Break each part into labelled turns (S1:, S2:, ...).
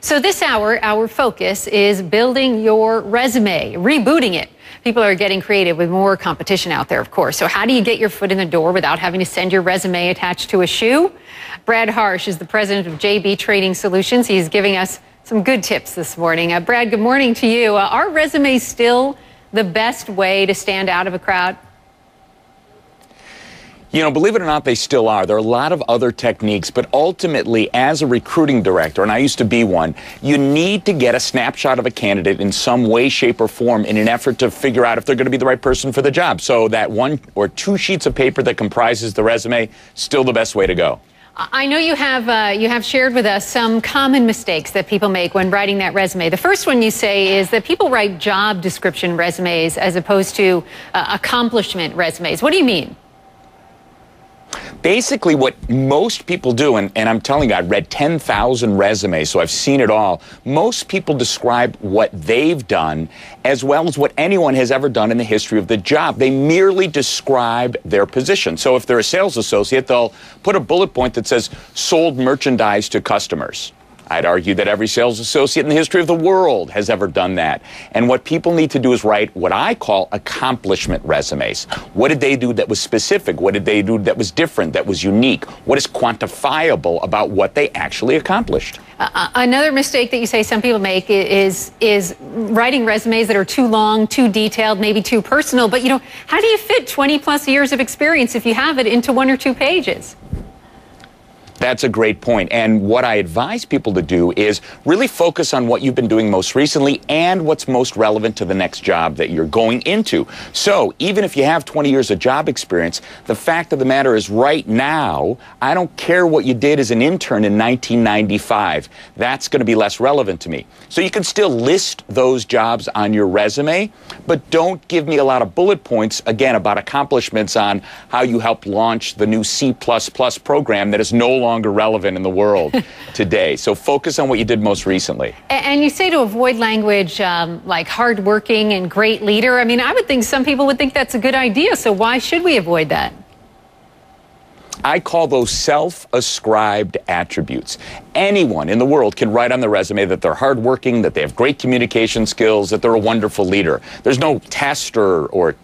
S1: So this hour, our focus is building your resume, rebooting it. People are getting creative with more competition out there, of course. So how do you get your foot in the door without having to send your resume attached to a shoe? Brad Karsh is the president of JB Trading Solutions. He's giving us some good tips this morning. Brad, good morning to you. Are resumes still the best way to stand out of a crowd?
S2: You know, believe it or not, they still are. There are a lot of other techniques, but ultimately, as a recruiting director, and I used to be one, you need to get a snapshot of a candidate in some way, shape, or form in an effort to figure out if they're going to be the right person for the job. So that 1 or 2 sheets of paper that comprises the resume, still the best way to go.
S1: I know you have shared with us some common mistakes that people make when writing that resume. The first one you say is that people write job description resumes as opposed to accomplishment resumes. What do you mean?
S2: Basically, what most people do, and I'm telling you, I read 10,000 resumes, so I've seen it all. Most people describe what they've done as well as what anyone has ever done in the history of the job. They merely describe their position. So if they're a sales associate, they'll put a bullet point that says, sold merchandise to customers. I'd argue that every sales associate in the history of the world has ever done that. And what people need to do is write what I call accomplishment resumes. What did they do that was specific? What did they do that was different, that was unique? What is quantifiable about what they actually accomplished?
S1: Another mistake that you say some people make is writing resumes that are too long, too detailed, maybe too personal. But, you know, how do you fit 20-plus years of experience if you have it into 1 or 2 pages?
S2: That's a great point. And what I advise people to do is really focus on what you've been doing most recently and what's most relevant to the next job that you're going into. So even if you have 20 years of job experience, the fact of the matter is right now, I don't care what you did as an intern in 1995. That's going to be less relevant to me. So you can still list those jobs on your resume, but don't give me a lot of bullet points, again, about accomplishments on how you helped launch the new C++ program that is no longer relevant in the world today. So focus on what you did most recently.
S1: And you say to avoid language like hardworking and great leader. I mean, I would think some people would think that's a good idea. So why should we avoid that?
S2: I call those self-ascribed attributes. Anyone in the world can write on the resume that they're hardworking, that they have great communication skills, that they're a wonderful leader. There's no test or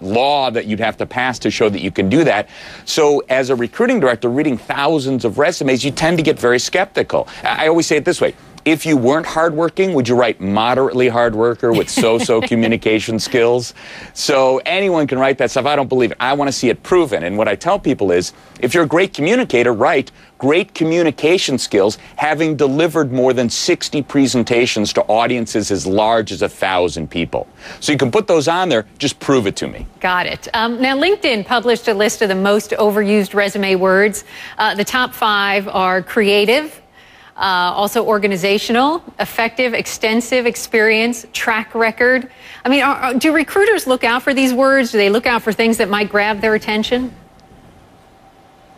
S2: law that you'd have to pass to show that you can do that. So as a recruiting director reading thousands of resumes, you tend to get very skeptical. I always say it this way. If you weren't hardworking, would you write moderately hard worker with so-so communication skills? So anyone can write that stuff. I don't believe it. I want to see it proven. And what I tell people is, if you're a great communicator, write great communication skills, having delivered more than 60 presentations to audiences as large as 1,000 people. So you can put those on there. Just prove it to me.
S1: Got it. Now, LinkedIn published a list of the most overused resume words. The top 5 are creative, also organizational, effective, extensive, experience, track record. I mean, do recruiters look out for these words? Do they look out for things that might grab their attention?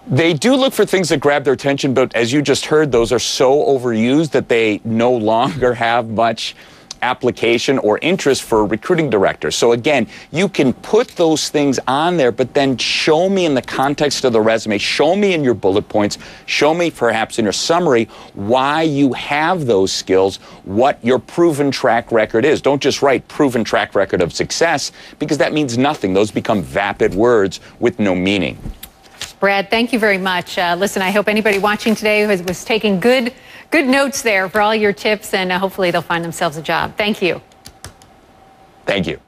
S2: They do look for things that grab their attention, but as you just heard, those are so overused that they no longer have much application or interest for recruiting directors. So again, you can put those things on there, but then show me in the context of the resume, show me in your bullet points, show me perhaps in your summary why you have those skills, what your proven track record is. Don't just write proven track record of success, because that means nothing. Those become vapid words with no meaning.
S1: Brad, thank you very much. Listen, I hope anybody watching today was taking good notes there for all your tips, and hopefully they'll find themselves a job. Thank you.
S2: Thank you.